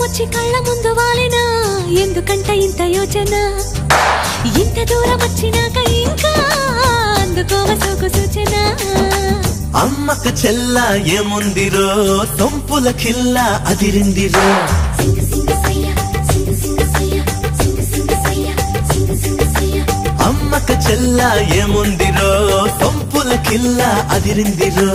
వచ్చి కళ్ళ ముందు వాలినా ఎందుకంట ఇంత యోచన ఇంత దూరం వచ్చినాక ఇంకా అందుకోవ సోకు సూచన అమ్మకు చెల్ల ఏముందిరో తొంపుల కిల్ల అదిరిందిరో అమ్మకు చెల్ల ఏముందిరో తొంపుల కిల్ల అదిరిందిరో